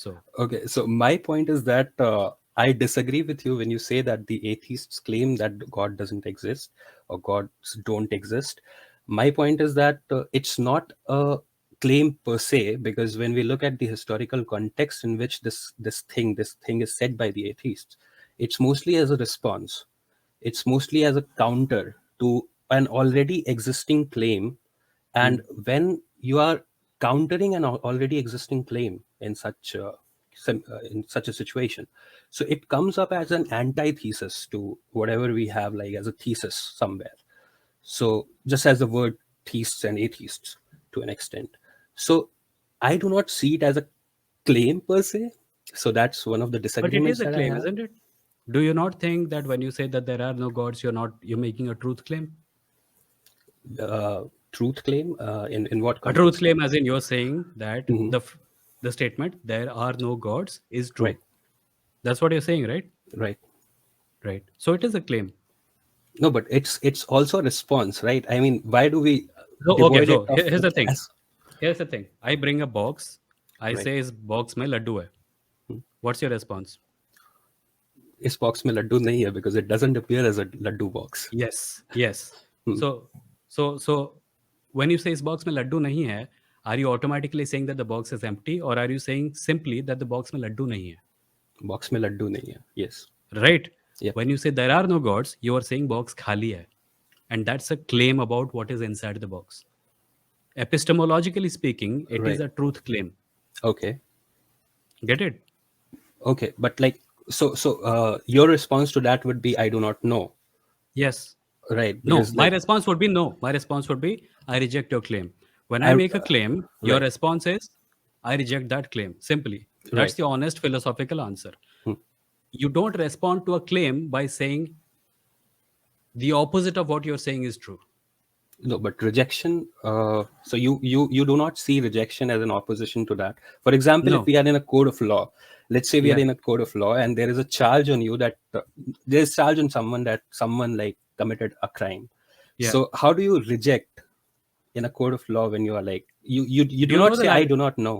So Okay, so my point is that I disagree with you when you say that the atheists claim that God doesn't exist or gods don't exist. My point is that it's not a claim per se, because when we look at the historical context in which this thing is said by the atheists, it's mostly as a response. It's mostly as a counter to an already existing claim. And when you are countering an already existing claim in such a situation, so it comes up as an antithesis to whatever we have, like as a thesis somewhere. So just as the word theists and atheists to an extent. So I do not see it as a claim per se. So that's one of the but it is disagreements a that I claim, have. isn't it? Do you not think that when you say that there are no gods, you're making a truth claim? Truth claim in what A truth context? claim, as in you're saying that Hmm. the statement "there are no gods" is true. Right, That's what you're saying, right? right. Right. So it is a claim. No, but it's also a response, right? I mean, why do we So okay. devoid it So of here's the the thing. class? Here's the thing. I bring a box. I Right. say, "इस box में लड्डू है." What's your response? इस box में लड्डू नहीं है because it doesn't appear as a laddu box. Yes. Yes. So when you say इस box में लड्डू नहीं है, are you automatically saying that the box is empty, or are you saying simply that the box में लड्डू नहीं है? Box में लड्डू नहीं है. Yes. Right? Yep. When you say there are no gods, you are saying box खाली है. And that's a claim about what is inside the box. Epistemologically speaking, it is Right. a truth claim. Okay. Get it? Okay. But like, so your response to that would be, I do not know. Yes. Right. No. Because My like, response would be no. My response would be I reject your claim. When I I, make a claim, your right. response is I reject that claim. Simply. That's Right. the honest philosophical answer. Hmm. You don't respond to a claim by saying the opposite of what you're saying is true. No, but rejection. So you do not see rejection as an opposition to that. For example, if No. we are in a code of law, let's say we are Yeah. in a code of law, and there is a charge on you that there is charge on someone that someone like committed a crime. Yeah. So how do you reject in a code of law when you are like you do You know not the say I do not know?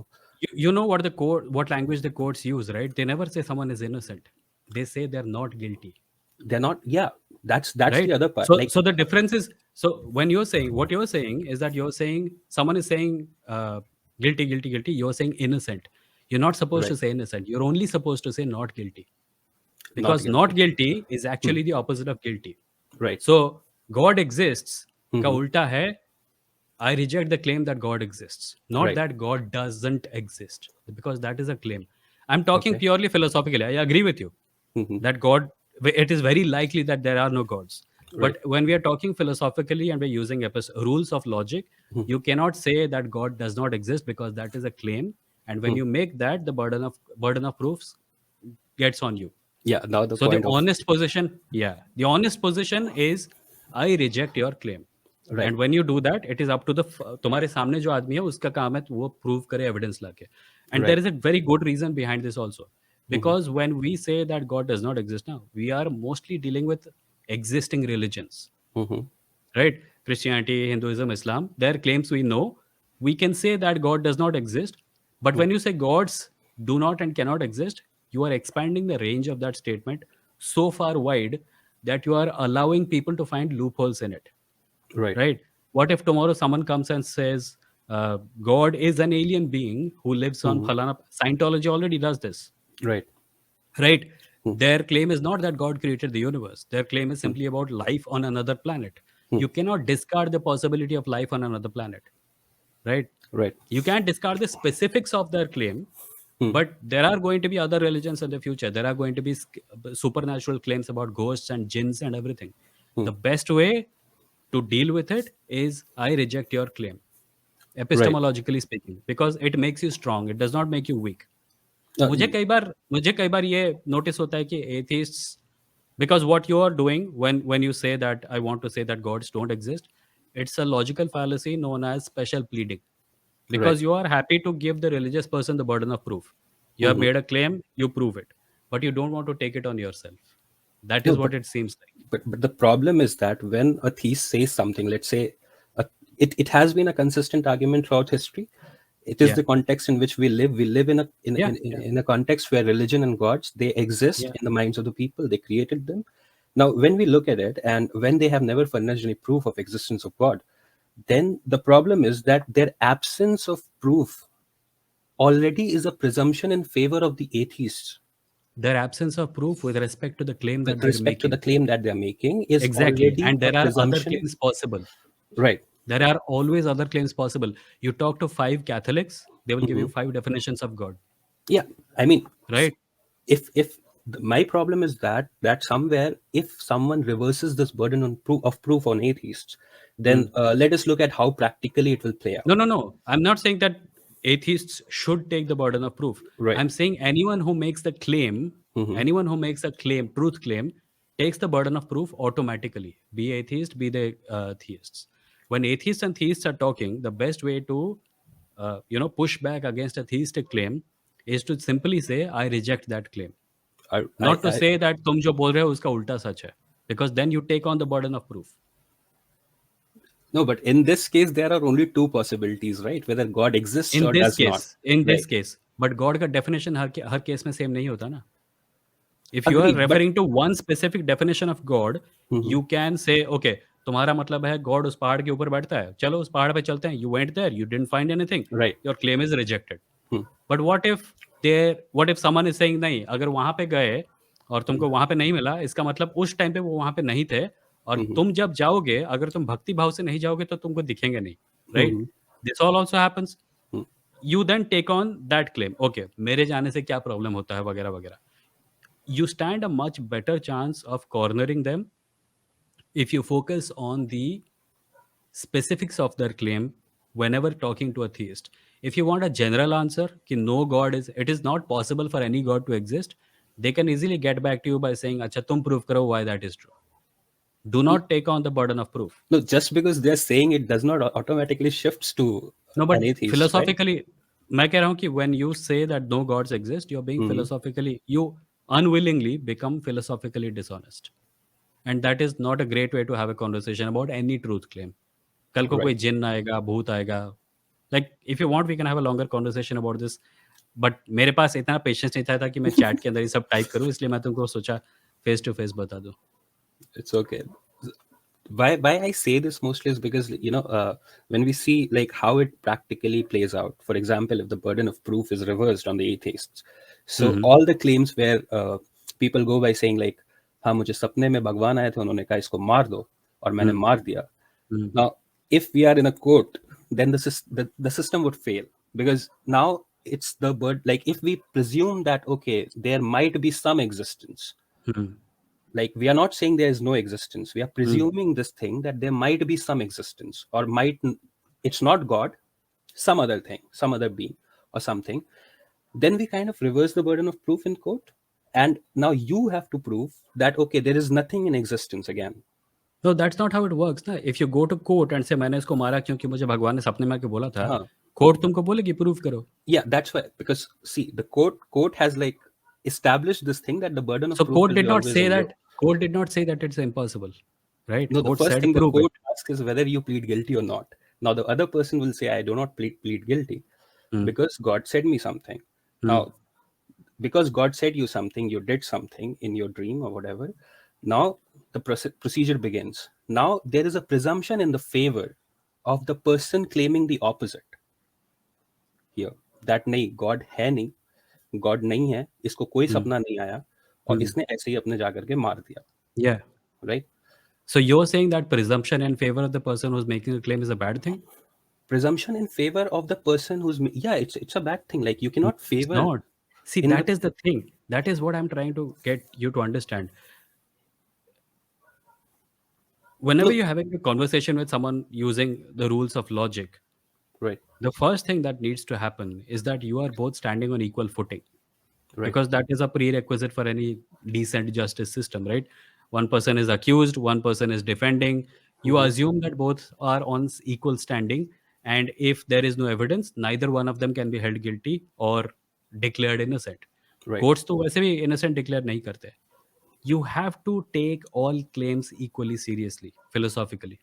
you know what the court, what language the courts use, right? They never say someone is innocent. They say they're not guilty, They're not. Yeah, that's right? the other part. So Like, so the difference is, so when you're saying, what you're saying is that you're saying someone is saying guilty, guilty, guilty. You're saying innocent. You're not supposed to right, say innocent. You're only supposed to say not guilty, not because not guilty. guilty is actually the opposite of guilty. Right. So God exists का Hmm. उल्टा है, I reject the claim that God exists, not Right. that God doesn't exist, because that is a claim. I'm talking Okay. purely philosophically. I agree with you Hmm. that God, it is very likely that there are no gods. Right. But when we are talking philosophically and we're using rules of logic, you cannot say that God does not exist, because that is a claim. And when you make that, the burden of proofs gets on you. Yeah. Now the So the point of honest position, yeah, the honest position is I reject your claim. right. And when you do that, it is up to the तुम्हारे सामने जो आदमी है उसका काम है वो prove करे evidence लाके. And there Right. is a very good reason behind this also, because when we say that God does not exist now, we are mostly dealing with existing religions, Hmm. right? Christianity, Hinduism, Islam, their claims we know. We can say that God does not exist, but when you say gods do not and cannot exist, you are expanding the range of that statement so far wide that you are allowing people to find loopholes in it, Right. right? What if tomorrow someone comes and says God is an alien being who lives on Phalana? Scientology already does this, Right. right? Their claim is not that God created the universe. Their claim is simply about life on another planet. You cannot discard the possibility of life on another planet, right? Right. You can't discard the specifics of their claim, but there are going to be other religions in the future. There are going to be supernatural claims about ghosts and jinns and everything. The best way to deal with it is I reject your claim, Right. epistemologically speaking, because it makes you strong. It does not make you weak. Uh, मुझे कई बार ये notice होता है कि एथिस्ट्स, because what you are doing when you say that I want to say that gods don't exist, it's a logical fallacy known as special pleading, right. because you are happy to give the religious person the burden of proof. You have made a claim, you prove it, but you don't want to take it on yourself. That No, is but what it seems like. but the problem is that when a theist says something, let's say, it has been a consistent argument throughout history. It is Yeah. the context in which we live. We live in a Yeah. Yeah. in a context where religion and gods, they exist Yeah. in the minds of the people. They created them. Now, when we look at it, and when they have never furnished any proof of existence of God, then the problem is that their absence of proof already is a presumption in favor of the atheists. Their absence of proof with respect to the claim that With they're respect to the making. claim that they're making is Exactly. already And a there are other presumption. claims possible. Right. There are always other claims possible. You talk to five Catholics, they will give Hmm. you five definitions of God, Yeah. I mean, right? my problem is that somewhere, if someone reverses this burden on proof on atheists, then Hmm. let us look at how practically it will play No, out. no, no. I'm not saying that atheists should take the burden of proof. Right. I'm saying Hmm. anyone who makes a claim, truth claim, takes the burden of proof automatically. Be atheist, be the theists. When atheists and theists are talking, the best way to push back against a theistic claim is to simply say, "I reject that claim." Not to I say that तुम जो बोल रहे हो उसका उल्टा सच है. Because then you take on the burden of proof. No, but in this case there are only two possibilities, right? Whether God exists In or this does not. case, in Right. this case, but God का definition हर case में same नहीं होता ना. If you are Agreed, but referring to one specific definition of God, Mhm. you can say, okay, तुम्हारा मतलब है God उस पहाड़ के ऊपर बैठता है. चलो उस पहाड़ पे चलते हैं. You went there, you didn't find anything. Right. Your claim is rejected. Hmm. But what if someone is saying नहीं, अगर वहां पे गए और Hmm. तुमको वहां पे नहीं मिला, इसका मतलब उस टाइम पे वो वहां पे नहीं थे, और Hmm. तुम जब जाओगे, अगर तुम भक्ति भाव से नहीं जाओगे तो तुमको दिखेंगे नहीं, right? Hmm. This all also happens. Hmm. You then take on that claim, okay मेरे जाने से क्या प्रॉब्लम होता है वगैरह वगैरह. You stand a much better chance of cornering them if you focus on the specifics of their claim whenever talking to a theist. If you want a general answer, ki no God is, it is not possible for any God to exist, they can easily get back to you by saying, "Acha, tum prove karo why that is true." Do not take on the burden of proof. No, just because they're saying it does not automatically shifts to No, an but atheist, right? philosophically, मैं कह रहा हूँ कि when you say that no gods exist, you're being Hmm. philosophically, you unwillingly become philosophically dishonest. And that is not a great way to have a conversation about any truth claim. कल को Right. कोई जिन आएगा, भूत आएगा. Like, if you want, we can have a longer conversation about this. But मेरे पास इतना patience नहीं था कि मैं चैट के अंदर ये सब टाइप करूँ, इसलिए मैं तुमको सोचा फेस टू फेस बता दूँ. It's okay. Why I say this mostly is because when we see like how it practically plays out. For example, if the burden of proof is reversed on the atheists, so hmm. all the claims where people go by saying like, हाँ मुझे सपने में भगवान आए थे उन्होंने कहा इसको मार दो और मैंने हम्म. मार दिया. हम्म. Now, if we are in a court, then the system would fail because now it's the bird. Like if we presume that okay, there might be some existence, hmm. like we are not saying there is no existence, we are hmm. presuming this thing that there might be some existence or it's not God, some other thing, some other being or something. Then we kind of reverse the burden of proof in court, and now you have to prove that okay, there is nothing in existence again. No, that's not how it works ना. If you go to court and say मैंने इसको मारा क्योंकि मुझे भगवान ने सपने में आके बोला था, Huh. कोर्ट तुमको बोलेगी प्रूव करो. Yeah, that's why, because see, the court has like established this thing that the burden of So proof court will did be not always say on you. that. Court did not say that it's impossible, right? No, the Court first said thing the prove it. court asks is whether you plead guilty or not. Now, the other person will say, I do not plead guilty Hmm. because God said me something. Hmm. Now, because God said you something, you did something in your dream or whatever. Now, the procedure begins. Now, there is a presumption in the favor of the person claiming the opposite here. That नहीं, God है नहीं, God नहीं है, इसको कोई Hmm. सपना नहीं आया और Hmm. इसने ऐसे ही अपने जाकर के मार दिया, Yeah. right? So you're saying that presumption in favor of the person who's making the claim is a bad thing? Presumption in favor of the person who's yeah, it's a bad thing. Like you No, cannot it's favor not. See, in the that is the thing. That is what I'm trying to get you to understand. Whenever no, you're having a conversation with someone using the rules of logic, right, the first thing that needs to happen is that you are both standing on equal footing, right. because that is a prerequisite for any decent justice system, right? One person is accused, one person is defending. You Hmm. assume that both are on equal standing, and if there is no evidence, neither one of them can be held guilty or declared innocent. Right. Courts तो वैसे भी innocent declare नहीं करते. You have to take all claims equally seriously philosophically.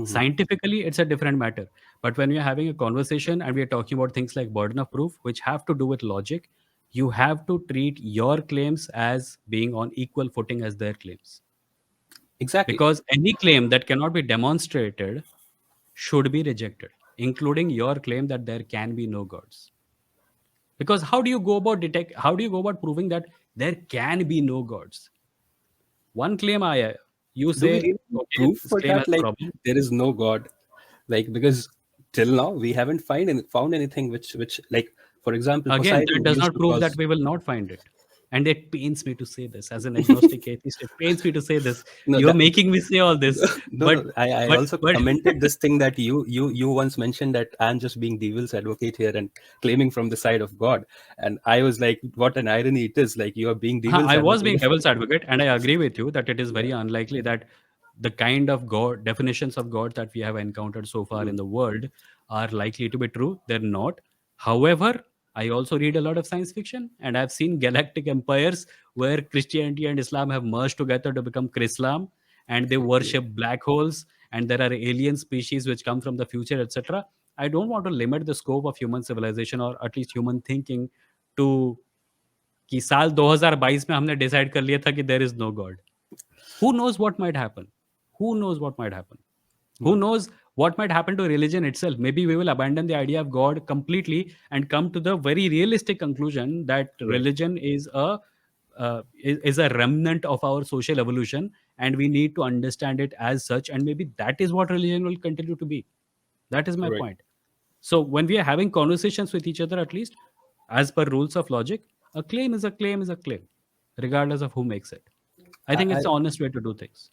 Scientifically, it's a different matter. But when we're having a conversation and we're talking about things like burden of proof, which have to do with logic, you have to treat your claims as being on equal footing as their claims. Exactly. Because any claim that cannot be demonstrated should be rejected, including your claim that there can be no gods. Because how do you go about proving that there can be no gods? One claim you Do we say, really need okay, proof this for claim has that? a Like, problem. there is no God. Like, because till now we haven't found anything which like, for example, Again, that Poseidon does used not to prove that cause. we will not find it. And it pains me to say this as an agnostic atheist. It pains me to say this. No, You're that making me say all this, no, but no. I but also but commented this thing that you once mentioned that I'm just being devil's advocate here and claiming from the side of God, and I was like, what an irony it is! Like, you are being devil's I was being advocate. devil's advocate, and I agree with you that it is Yeah. very unlikely that the kind of God definitions of God that we have encountered so far in Mhm. the world are likely to be true. They're not. However, I also read a lot of science fiction, and I've seen galactic empires where Christianity and Islam have merged together to become Chrislam, and they Okay. worship black holes, and there are alien species which come from the future, etc. I don't want to limit the scope of human civilization or at least human thinking to कि साल 2022 में हमने decide कर लिया था कि there is no God. Who knows what might happen? Who knows what might happen? Who Hmm. knows what might happen to religion itself? Maybe we will abandon the idea of God completely and come to the very realistic conclusion that Right. religion is a remnant of our social evolution, and we need to understand it as such. And maybe that is what religion will continue to be. That is my Right. point. So when we are having conversations with each other, at least as per rules of logic, a claim is a claim is a claim, regardless of who makes it. I think it's I the honest way to do things.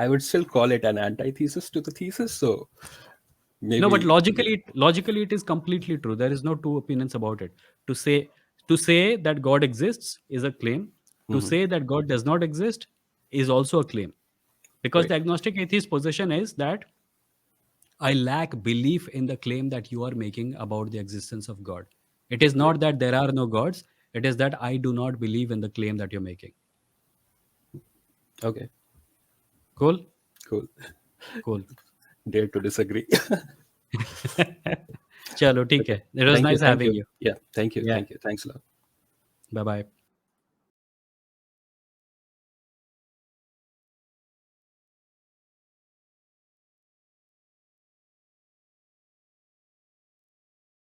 I would still call it an antithesis to the thesis. So No, but maybe. logically it is completely true. There is no two opinions about it. To say to say that God exists is a claim. To Mhm. say that God does not exist is also a claim. Because Right. the agnostic atheist position is that I lack belief in the claim that you are making about the existence of God. It is Right. not that there are no gods, it is that I do not believe in the claim that you're making. Okay. Cool? Cool. Cool. Dare to disagree. Chalo, ठीक Okay. है. It was Thank you. nice Thank having you. you. Yeah. Thank you. Yeah. Thank you. Thanks a lot. Bye bye.